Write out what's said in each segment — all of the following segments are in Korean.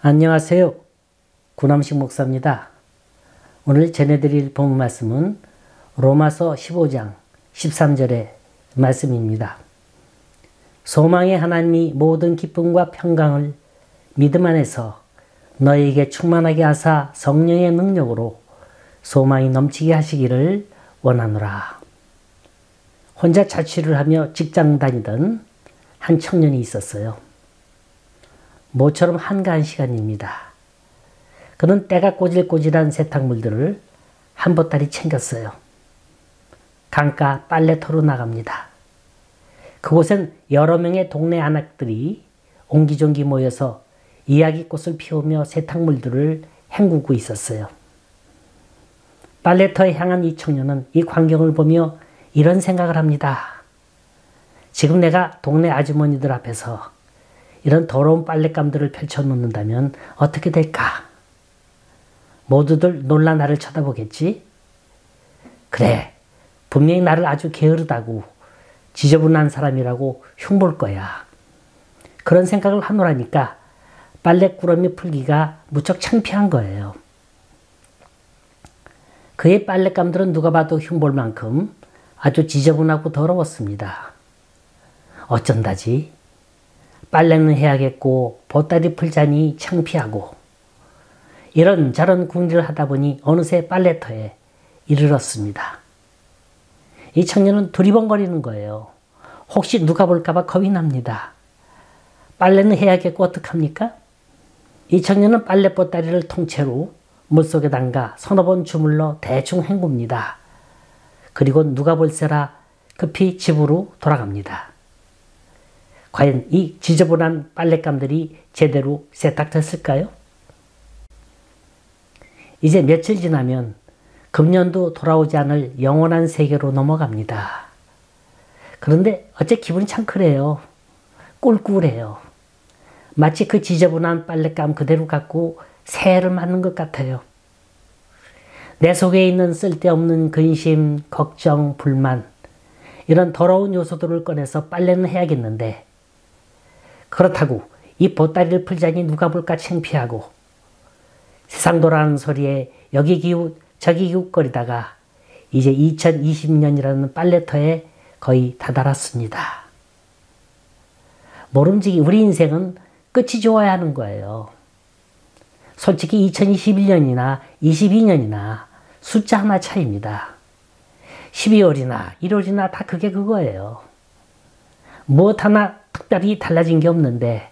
안녕하세요. 구남식 목사입니다. 오늘 전해드릴 본문 말씀은 로마서 15장 13절의 말씀입니다. 소망의 하나님이 모든 기쁨과 평강을 믿음 안에서 너희에게 충만하게 하사 성령의 능력으로 소망이 넘치게 하시기를 원하노라. 혼자 자취를 하며 직장 다니던 한 청년이 있었어요. 모처럼 한가한 시간입니다. 그는 때가 꼬질꼬질한 세탁물들을 한 보따리 챙겼어요. 강가 빨래터로 나갑니다. 그곳엔 여러 명의 동네 아낙들이 옹기종기 모여서 이야기꽃을 피우며 세탁물들을 헹구고 있었어요. 빨래터에 향한 이 청년은 이 광경을 보며 이런 생각을 합니다. 지금 내가 동네 아주머니들 앞에서 이런 더러운 빨랫감들을 펼쳐놓는다면 어떻게 될까? 모두들 놀라 나를 쳐다보겠지? 그래, 분명히 나를 아주 게으르다고 지저분한 사람이라고 흉볼 거야. 그런 생각을 하노라니까 빨랫구러미 풀기가 무척 창피한 거예요. 그의 빨랫감들은 누가 봐도 흉볼 만큼 아주 지저분하고 더러웠습니다. 어쩐다지? 빨래는 해야겠고 보따리 풀자니 창피하고 이런저런 궁리를 하다 보니 어느새 빨래터에 이르렀습니다. 이 청년은 두리번거리는 거예요. 혹시 누가 볼까봐 겁이 납니다. 빨래는 해야겠고 어떡합니까? 이 청년은 빨래 보따리를 통째로 물속에 담가 서너 번 주물러 대충 헹굽니다. 그리고 누가 볼세라 급히 집으로 돌아갑니다. 과연 이 지저분한 빨랫감들이 제대로 세탁됐을까요? 이제 며칠 지나면 금년도 돌아오지 않을 영원한 세계로 넘어갑니다. 그런데 어째 기분이 참 그래요. 꿀꿀해요. 마치 그 지저분한 빨랫감 그대로 갖고 새해를 맞는 것 같아요. 내 속에 있는 쓸데없는 근심, 걱정, 불만 이런 더러운 요소들을 꺼내서 빨래는 해야겠는데 그렇다고 이 보따리를 풀자니 누가 볼까 창피하고 세상 돌아가는 소리에 여기 기웃 저기 기웃거리다가 이제 2020년이라는 빨래터에 거의 다다랐습니다. 모름지기 우리 인생은 끝이 좋아야 하는 거예요. 솔직히 2021년이나 22년이나 숫자 하나 차이입니다. 12월이나 1월이나 다 그게 그거예요. 무엇 하나 특별히 달라진 게 없는데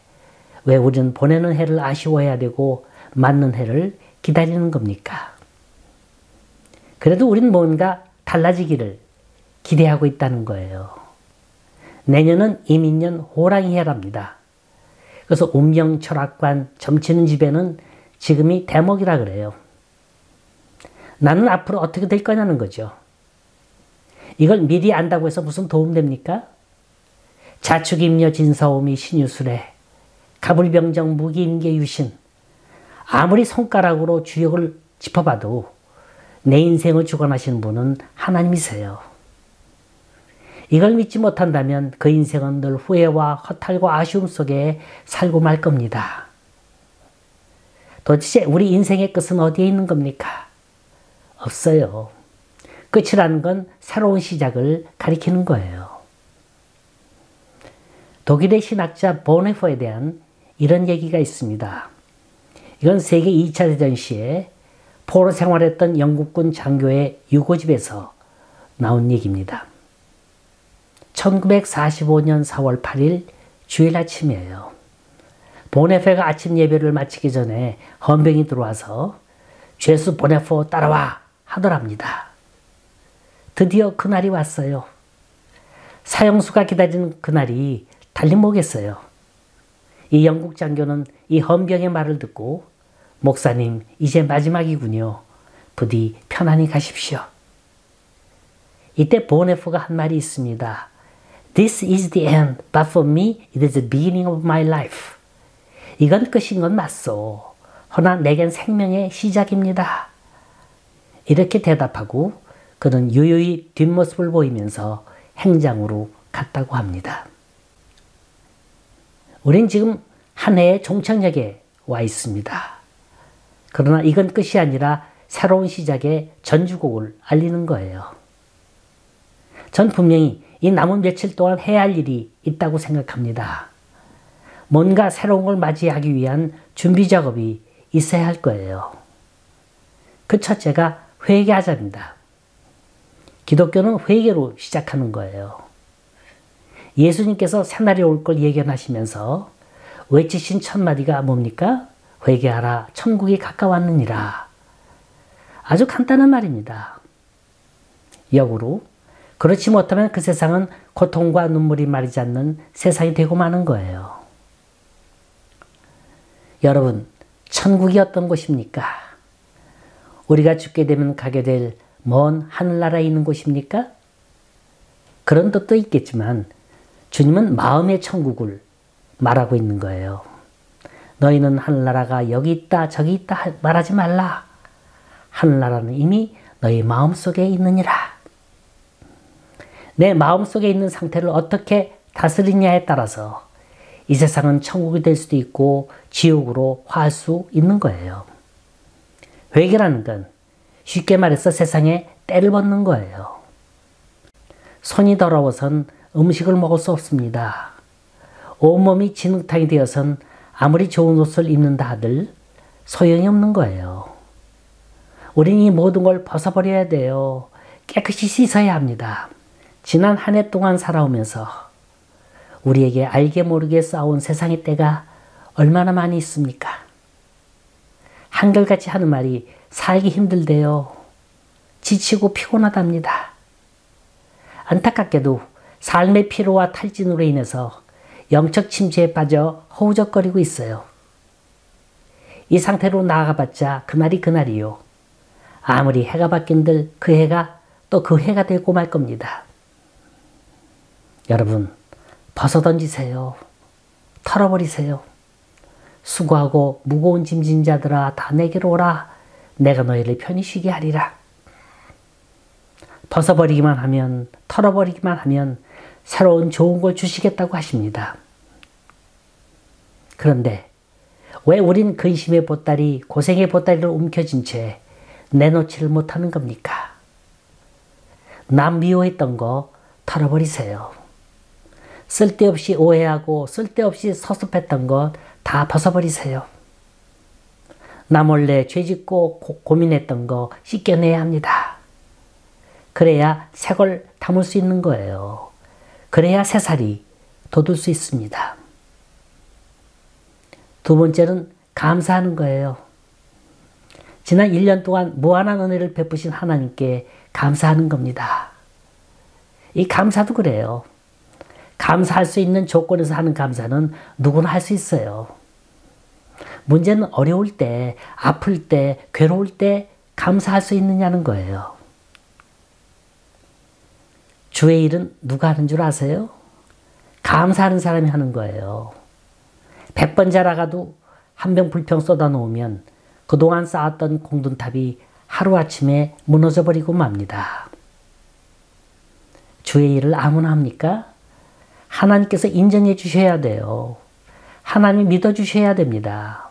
왜 우리는 보내는 해를 아쉬워해야 되고 맞는 해를 기다리는 겁니까? 그래도 우리는 뭔가 달라지기를 기대하고 있다는 거예요. 내년은 이민년 호랑이 해랍니다. 그래서 운명, 철학관, 점치는 집에는 지금이 대목이라 그래요. 나는 앞으로 어떻게 될 거냐는 거죠. 이걸 미리 안다고 해서 무슨 도움 됩니까? 자축임녀 진사오미 신유술에 가불병정 무기임계 유신 아무리 손가락으로 주역을 짚어봐도 내 인생을 주관하시는 분은 하나님이세요. 이걸 믿지 못한다면 그 인생은 늘 후회와 허탈과 아쉬움 속에 살고 말 겁니다. 도대체 우리 인생의 끝은 어디에 있는 겁니까? 없어요. 끝이라는 건 새로운 시작을 가리키는 거예요. 독일의 신학자 보네퍼에 대한 이런 얘기가 있습니다. 이건 세계 2차 대전 시에 포로 생활했던 영국군 장교의 유고집에서 나온 얘기입니다. 1945년 4월 8일 주일 아침이에요. 보네퍼가 아침 예배를 마치기 전에 헌병이 들어와서 죄수 보네퍼 따라와 하더랍니다. 드디어 그날이 왔어요. 사형수가 기다리는 그날이 달리 뭐겠어요. 이 영국 장교는 이 헌병의 말을 듣고 목사님 이제 마지막이군요. 부디 편안히 가십시오. 이때 보네퍼가 한 말이 있습니다. This is the end, but for me it is the beginning of my life. 이건 끝인 건 맞소. 허나 내겐 생명의 시작입니다. 이렇게 대답하고 그는 유유히 뒷모습을 보이면서 행장으로 갔다고 합니다. 우린 지금 한 해의 종착역에 와 있습니다. 그러나 이건 끝이 아니라 새로운 시작의 전주곡을 알리는 거예요. 전 분명히 이 남은 며칠 동안 해야 할 일이 있다고 생각합니다. 뭔가 새로운 걸 맞이하기 위한 준비 작업이 있어야 할 거예요. 그 첫째가 회개하자입니다. 기독교는 회개로 시작하는 거예요. 예수님께서 새날이 올 걸 예견하시면서 외치신 첫 마디가 뭡니까? 회개하라, 천국이 가까웠느니라. 아주 간단한 말입니다. 역으로 그렇지 못하면 그 세상은 고통과 눈물이 마르지 않는 세상이 되고 마는 거예요. 여러분, 천국이 어떤 곳입니까? 우리가 죽게 되면 가게 될 먼 하늘나라에 있는 곳입니까? 그런 뜻도 있겠지만 주님은 마음의 천국을 말하고 있는 거예요. 너희는 하늘나라가 여기 있다 저기 있다 말하지 말라. 하늘나라는 이미 너희 마음속에 있느니라. 내 마음속에 있는 상태를 어떻게 다스리냐에 따라서 이 세상은 천국이 될 수도 있고 지옥으로 화할 수 있는 거예요. 회개라는 건 쉽게 말해서 세상에 때를 벗는 거예요. 손이 더러워선 음식을 먹을 수 없습니다. 온몸이 진흙탕이 되어선 아무리 좋은 옷을 입는다 하들 소용이 없는 거예요. 우리는 이 모든 걸 벗어버려야 돼요. 깨끗이 씻어야 합니다. 지난 한 해 동안 살아오면서 우리에게 알게 모르게 쌓아온 세상의 때가 얼마나 많이 있습니까? 한결같이 하는 말이 살기 힘들대요. 지치고 피곤하답니다. 안타깝게도 삶의 피로와 탈진으로 인해서 영적 침체에 빠져 허우적거리고 있어요. 이 상태로 나아가봤자 그날이 그날이요. 아무리 해가 바뀐들 그 해가 또 그 해가 되고 말 겁니다. 여러분, 벗어던지세요. 털어버리세요. 수고하고 무거운 짐진 자들아 다 내게로 오라. 내가 너희를 편히 쉬게 하리라. 벗어버리기만 하면, 털어버리기만 하면 새로운 좋은 걸 주시겠다고 하십니다. 그런데 왜 우린 근심의 보따리, 고생의 보따리를 움켜쥔 채 내놓지를 못하는 겁니까? 남 미워했던 거 털어버리세요. 쓸데없이 오해하고 쓸데없이 섭섭했던 것 다 벗어버리세요. 나 몰래 죄짓고 고민했던 거 씻겨내야 합니다. 그래야 새걸 담을 수 있는 거예요. 그래야 새살이 돋을 수 있습니다. 두 번째는 감사하는 거예요. 지난 1년 동안 무한한 은혜를 베푸신 하나님께 감사하는 겁니다. 이 감사도 그래요. 감사할 수 있는 조건에서 하는 감사는 누구나 할 수 있어요. 문제는 어려울 때, 아플 때, 괴로울 때 감사할 수 있느냐는 거예요. 주의 일은 누가 하는 줄 아세요? 감사하는 사람이 하는 거예요. 100번 자라가도 한 병 불평 쏟아 놓으면 그동안 쌓았던 공든탑이 하루아침에 무너져 버리고 맙니다. 주의 일을 아무나 합니까? 하나님께서 인정해 주셔야 돼요. 하나님이 믿어 주셔야 됩니다.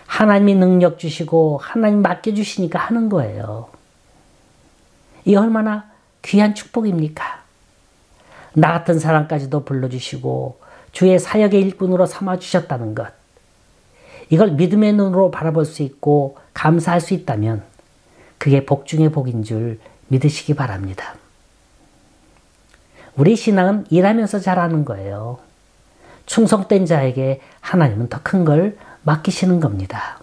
하나님이 능력 주시고 하나님 맡겨 주시니까 하는 거예요. 이 얼마나 귀한 축복입니까? 나 같은 사람까지도 불러주시고 주의 사역의 일꾼으로 삼아주셨다는 것. 이걸 믿음의 눈으로 바라볼 수 있고 감사할 수 있다면 그게 복 중의 복인 줄 믿으시기 바랍니다. 우리 신앙은 일하면서 자라는 거예요. 충성된 자에게 하나님은 더 큰 걸 맡기시는 겁니다.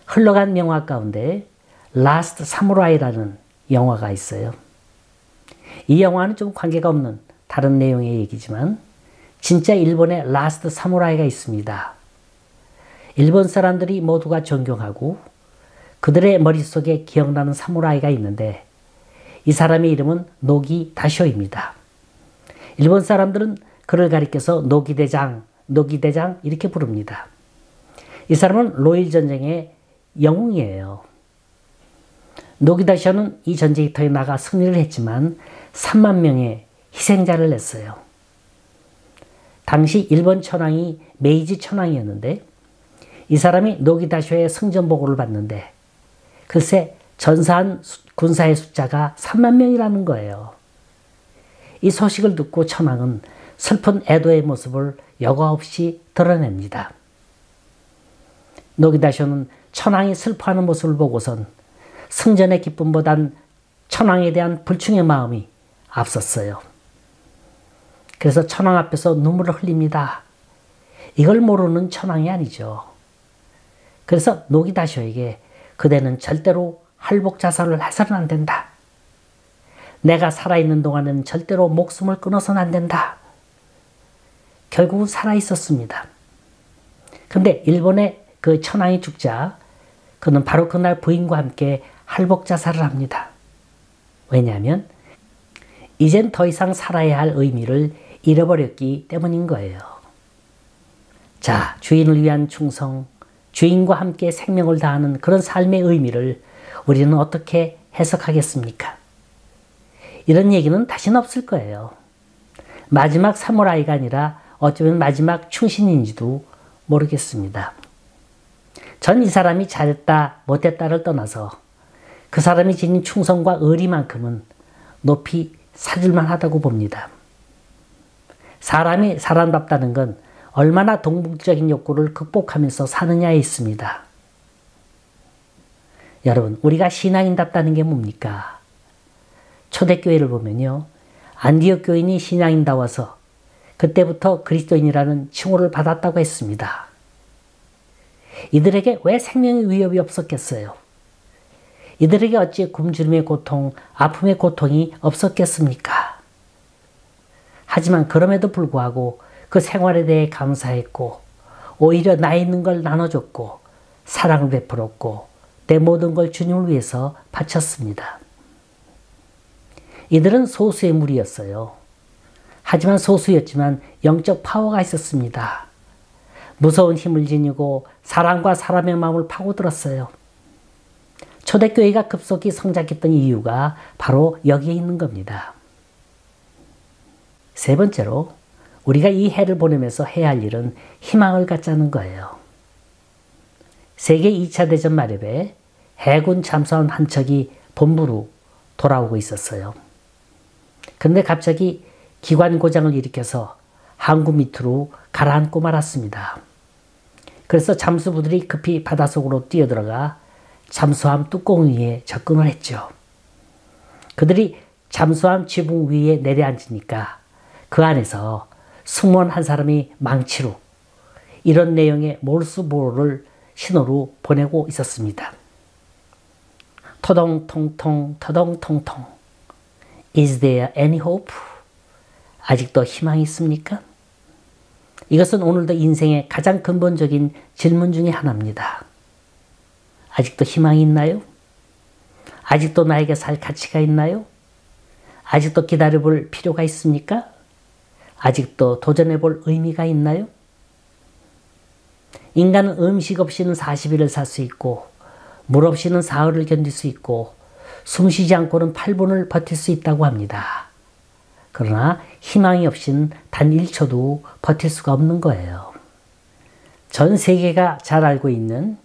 흘러간 영화 가운데 라스트 사무라이라는 영화가 있어요. 이 영화는 좀 관계가 없는 다른 내용의 얘기지만 진짜 일본에 라스트 사무라이가 있습니다. 일본 사람들이 모두가 존경하고 그들의 머릿속에 기억나는 사무라이가 있는데 이 사람의 이름은 노기 다쇼입니다. 일본 사람들은 그를 가리켜서 노기대장, 노기대장 이렇게 부릅니다. 이 사람은 로일 전쟁의 영웅이에요. 노기다쇼는 이 전쟁터에 나가 승리를 했지만 3만 명의 희생자를 냈어요. 당시 일본 천황이 메이지 천황이었는데 이 사람이 노기다쇼의 승전 보고를 받는데 글쎄 전사한 군사의 숫자가 3만 명이라는 거예요. 이 소식을 듣고 천황은 슬픈 애도의 모습을 여과 없이 드러냅니다. 노기다쇼는 천황이 슬퍼하는 모습을 보고선 승전의 기쁨보단 천황에 대한 불충의 마음이 앞섰어요. 그래서 천황 앞에서 눈물을 흘립니다. 이걸 모르는 천황이 아니죠. 그래서 노기다쇼에게 그대는 절대로 할복 자살을 해서는 안 된다. 내가 살아있는 동안은 절대로 목숨을 끊어서는 안 된다. 결국은 살아있었습니다. 근데 일본의 그 천황이 죽자 그는 바로 그날 부인과 함께 할복 자살을 합니다. 왜냐하면 이젠 더 이상 살아야 할 의미를 잃어버렸기 때문인 거예요. 자, 주인을 위한 충성, 주인과 함께 생명을 다하는 그런 삶의 의미를 우리는 어떻게 해석하겠습니까? 이런 얘기는 다시는 없을 거예요. 마지막 사무라이가 아니라 어쩌면 마지막 충신인지도 모르겠습니다. 전 이 사람이 잘했다 못했다를 떠나서 그 사람이 지닌 충성과 의리만큼은 높이 사줄만 하다고 봅니다. 사람이 사람답다는 건 얼마나 동물적인 욕구를 극복하면서 사느냐에 있습니다. 여러분, 우리가 신앙인답다는 게 뭡니까? 초대교회를 보면요, 안디옥 교인이 신앙인다워서 그때부터 그리스도인이라는 칭호를 받았다고 했습니다. 이들에게 왜 생명의 위협이 없었겠어요? 이들에게 어찌 굶주림의 고통, 아픔의 고통이 없었겠습니까? 하지만 그럼에도 불구하고 그 생활에 대해 감사했고 오히려 나 있는 걸 나눠줬고 사랑을 베풀었고 내 모든 걸 주님을 위해서 바쳤습니다. 이들은 소수의 무리였어요. 하지만 소수였지만 영적 파워가 있었습니다. 무서운 힘을 지니고 사랑과 사람의 마음을 파고들었어요. 초대교회가 급속히 성장했던 이유가 바로 여기에 있는 겁니다. 세 번째로 우리가 이 해를 보내면서 해야 할 일은 희망을 갖자는 거예요. 세계 2차 대전 말엽에 해군 잠수함 한 척이 본부로 돌아오고 있었어요. 그런데 갑자기 기관 고장을 일으켜서 항구 밑으로 가라앉고 말았습니다. 그래서 잠수부들이 급히 바닷속으로 뛰어들어가 잠수함 뚜껑 위에 접근을 했죠. 그들이 잠수함 지붕 위에 내려앉으니까 그 안에서 승무원 한 사람이 망치로 이런 내용의 몰수보를 신호로 보내고 있었습니다. 토동통통 토동통통 Is there any hope? 아직도 희망이 있습니까? 이것은 오늘도 인생의 가장 근본적인 질문 중에 하나입니다. 아직도 희망이 있나요? 아직도 나에게 살 가치가 있나요? 아직도 기다려볼 필요가 있습니까? 아직도 도전해볼 의미가 있나요? 인간은 음식 없이는 40일을 살 수 있고 물 없이는 사흘을 견딜 수 있고 숨쉬지 않고는 8분을 버틸 수 있다고 합니다. 그러나 희망이 없이는 단 1초도 버틸 수가 없는 거예요. 전 세계가 잘 알고 있는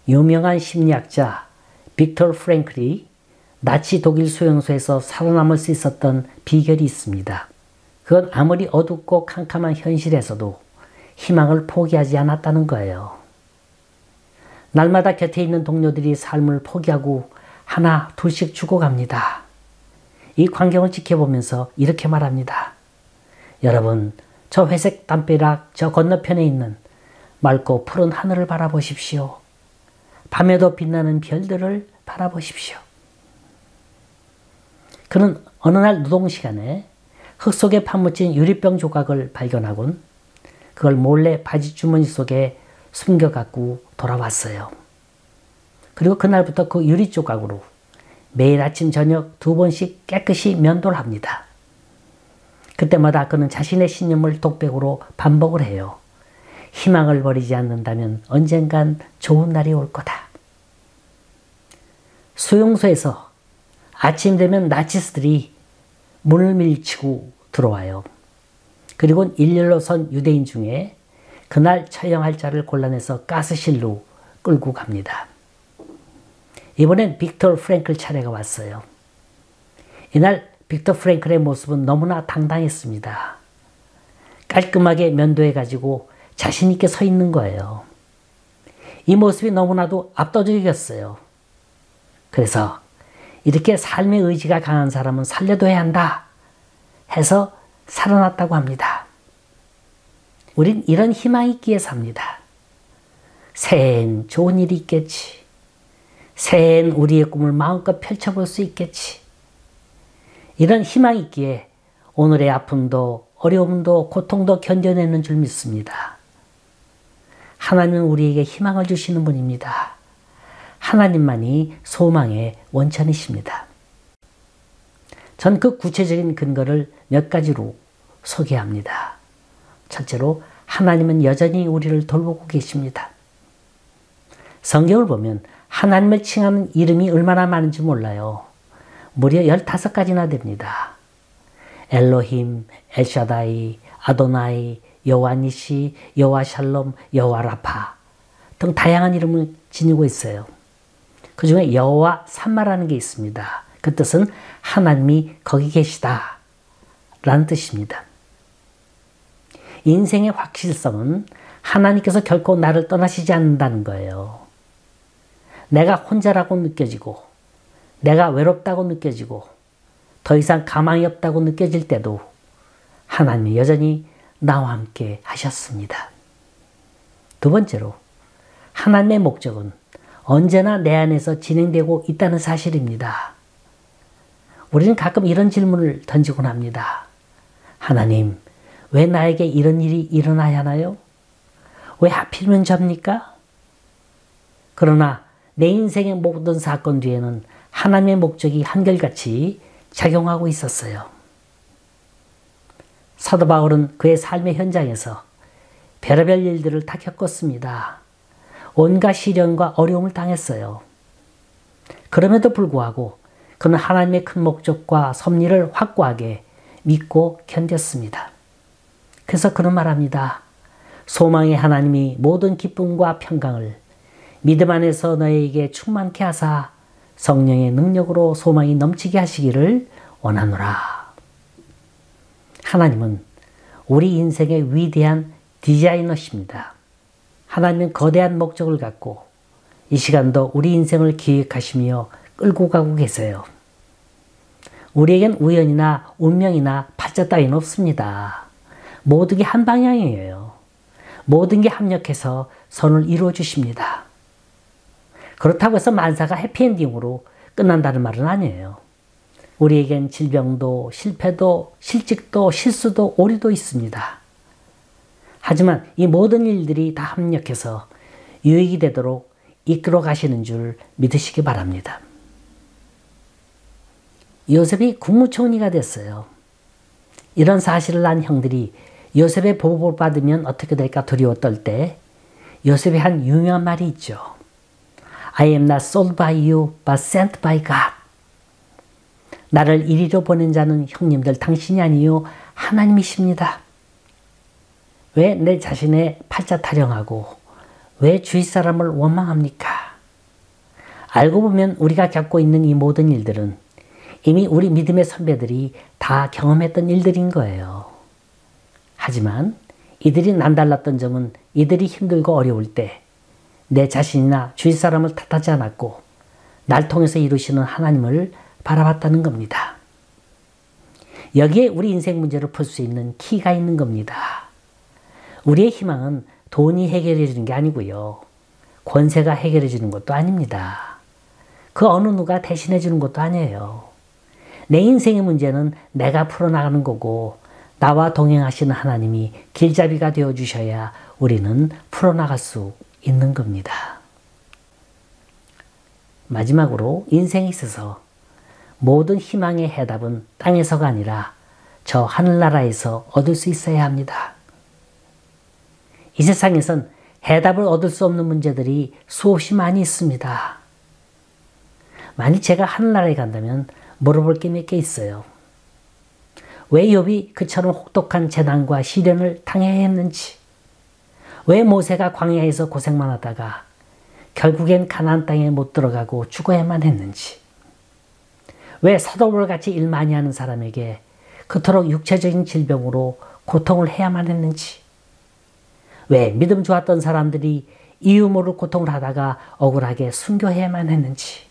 유명한 심리학자 빅터 프랭클이 나치 독일 수용소에서 살아남을 수 있었던 비결이 있습니다. 그건 아무리 어둡고 캄캄한 현실에서도 희망을 포기하지 않았다는 거예요. 날마다 곁에 있는 동료들이 삶을 포기하고 하나 둘씩 죽어갑니다. 이 광경을 지켜보면서 이렇게 말합니다. 여러분, 저 회색 담벼락 저 건너편에 있는 맑고 푸른 하늘을 바라보십시오. 밤에도 빛나는 별들을 바라보십시오. 그는 어느 날 노동 시간에 흙 속에 파묻힌 유리병 조각을 발견하곤 그걸 몰래 바지 주머니 속에 숨겨 갖고 돌아왔어요. 그리고 그날부터 그 유리 조각으로 매일 아침 저녁 2번씩 깨끗이 면도를 합니다. 그때마다 그는 자신의 신념을 독백으로 반복을 해요. 희망을 버리지 않는다면 언젠간 좋은 날이 올 거다. 수용소에서 아침 되면 나치스들이 문을 밀치고 들어와요. 그리고 일렬로 선 유대인 중에 그날 처형할 자를 골라내서 가스실로 끌고 갑니다. 이번엔 빅터 프랭클 차례가 왔어요. 이날 빅터 프랭클의 모습은 너무나 당당했습니다. 깔끔하게 면도해가지고 자신있게 서 있는 거예요. 이 모습이 너무나도 압도적이었어요. 그래서 이렇게 삶의 의지가 강한 사람은 살려둬야 한다 해서 살아났다고 합니다. 우린 이런 희망이 있기에 삽니다. 새해엔 좋은 일이 있겠지. 새해엔 우리의 꿈을 마음껏 펼쳐볼 수 있겠지. 이런 희망이 있기에 오늘의 아픔도 어려움도 고통도 견뎌내는 줄 믿습니다. 하나님은 우리에게 희망을 주시는 분입니다. 하나님만이 소망의 원천이십니다. 전 그 구체적인 근거를 몇 가지로 소개합니다. 첫째로 하나님은 여전히 우리를 돌보고 계십니다. 성경을 보면 하나님을 칭하는 이름이 얼마나 많은지 몰라요. 무려 15가지나 됩니다. 엘로힘, 엘샤다이, 아도나이, 여호와 니시, 여호와 샬롬, 여호와 라파 등 다양한 이름을 지니고 있어요. 그 중에 여호와 삼마라는 게 있습니다. 그 뜻은 하나님이 거기 계시다 라는 뜻입니다. 인생의 확실성은 하나님께서 결코 나를 떠나시지 않는다는 거예요. 내가 혼자라고 느껴지고 내가 외롭다고 느껴지고 더 이상 가망이 없다고 느껴질 때도 하나님이 여전히 나와 함께 하셨습니다. 두 번째로 하나님의 목적은 언제나 내 안에서 진행되고 있다는 사실입니다. 우리는 가끔 이런 질문을 던지곤 합니다. 하나님, 왜 나에게 이런 일이 일어나야 하나요? 왜 하필이면 접니까? 그러나 내 인생의 모든 사건 뒤에는 하나님의 목적이 한결같이 작용하고 있었어요. 사도 바울은 그의 삶의 현장에서 별의별 일들을 다 겪었습니다. 온갖 시련과 어려움을 당했어요. 그럼에도 불구하고 그는 하나님의 큰 목적과 섭리를 확고하게 믿고 견뎠습니다. 그래서 그는 말합니다. 소망의 하나님이 모든 기쁨과 평강을 믿음 안에서 너에게 충만케 하사 성령의 능력으로 소망이 넘치게 하시기를 원하노라. 하나님은 우리 인생의 위대한 디자이너십니다. 하나님은 거대한 목적을 갖고 이 시간도 우리 인생을 기획하시며 끌고 가고 계세요. 우리에겐 우연이나 운명이나 팔자 따위는 없습니다. 모든 게 한 방향이에요. 모든 게 합력해서 선을 이루어 주십니다. 그렇다고 해서 만사가 해피엔딩으로 끝난다는 말은 아니에요. 우리에겐 질병도 실패도 실직도 실수도 오류도 있습니다. 하지만 이 모든 일들이 다 합력해서 유익이 되도록 이끌어 가시는 줄 믿으시기 바랍니다. 요셉이 국무총리가 됐어요. 이런 사실을 안 형들이 요셉의 보복을 받으면 어떻게 될까 두려워 떨 때 요셉이 한 유명한 말이 있죠. I am not sold by you, but sent by God. 나를 이리로 보낸 자는 형님들 당신이 아니요 하나님이십니다. 왜 내 자신의 팔자 타령하고 왜 주위 사람을 원망합니까? 알고 보면 우리가 겪고 있는 이 모든 일들은 이미 우리 믿음의 선배들이 다 경험했던 일들인 거예요. 하지만 이들이 남달랐던 점은 이들이 힘들고 어려울 때 내 자신이나 주위 사람을 탓하지 않았고 날 통해서 이루시는 하나님을 바라봤다는 겁니다. 여기에 우리 인생 문제를 풀 수 있는 키가 있는 겁니다. 우리의 희망은 돈이 해결해 주는 게 아니고요. 권세가 해결해 주는 것도 아닙니다. 그 어느 누가 대신해 주는 것도 아니에요. 내 인생의 문제는 내가 풀어나가는 거고 나와 동행하시는 하나님이 길잡이가 되어주셔야 우리는 풀어나갈 수 있는 겁니다. 마지막으로 인생에 있어서 모든 희망의 해답은 땅에서가 아니라 저 하늘나라에서 얻을 수 있어야 합니다. 이 세상에선 해답을 얻을 수 없는 문제들이 수없이 많이 있습니다. 만약 제가 하늘나라에 간다면 물어볼 게 몇 개 있어요. 왜 욥이 그처럼 혹독한 재난과 시련을 당해야 했는지, 왜 모세가 광야에서 고생만 하다가 결국엔 가나안 땅에 못 들어가고 죽어야만 했는지, 왜 사도를 같이 일 많이 하는 사람에게 그토록 육체적인 질병으로 고통을 해야만 했는지, 왜 믿음 좋았던 사람들이 이유 모를 고통을 하다가 억울하게 순교해야만 했는지,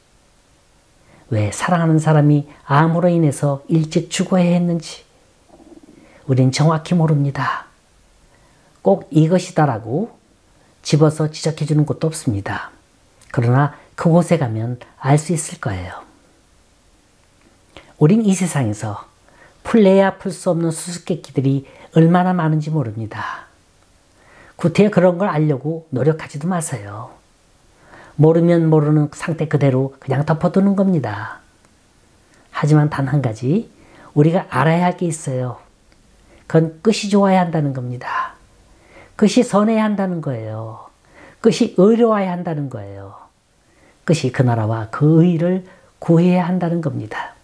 왜 사랑하는 사람이 암으로 인해서 일찍 죽어야 했는지 우린 정확히 모릅니다. 꼭 이것이다라고 집어서 지적해 주는 것도 없습니다. 그러나 그곳에 가면 알 수 있을 거예요. 우린 이 세상에서 풀래야 풀 수 없는 수수께끼들이 얼마나 많은지 모릅니다. 구태여 그런 걸 알려고 노력하지도 마세요. 모르면 모르는 상태 그대로 그냥 덮어두는 겁니다. 하지만 단 한 가지 우리가 알아야 할 게 있어요. 그건 끝이 좋아야 한다는 겁니다. 끝이 선해야 한다는 거예요. 끝이 의로워야 한다는 거예요. 끝이 그 나라와 그 의를 구해야 한다는 겁니다.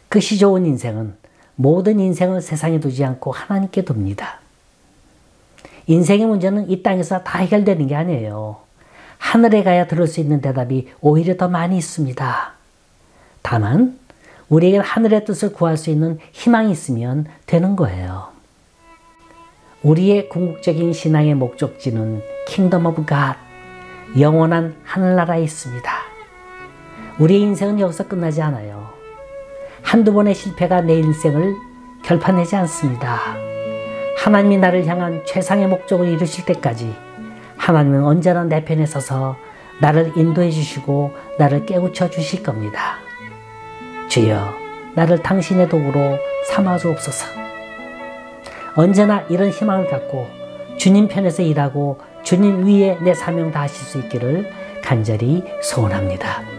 끝이 좋은 인생은 모든 인생을 세상에 두지 않고 하나님께 둡니다. 인생의 문제는 이 땅에서 다 해결되는 게 아니에요. 하늘에 가야 들을 수 있는 대답이 오히려 더 많이 있습니다. 다만 우리에게 하늘의 뜻을 구할 수 있는 희망이 있으면 되는 거예요. 우리의 궁극적인 신앙의 목적지는 킹덤 오브 갓, 영원한 하늘나라에 있습니다. 우리의 인생은 여기서 끝나지 않아요. 한두 번의 실패가 내 인생을 결판내지 않습니다. 하나님이 나를 향한 최상의 목적을 이루실 때까지 하나님은 언제나 내 편에 서서 나를 인도해 주시고 나를 깨우쳐 주실 겁니다. 주여, 나를 당신의 도구로 삼아 주옵소서. 언제나 이런 희망을 갖고 주님 편에서 일하고 주님 위에 내 사명 다하실 수 있기를 간절히 소원합니다.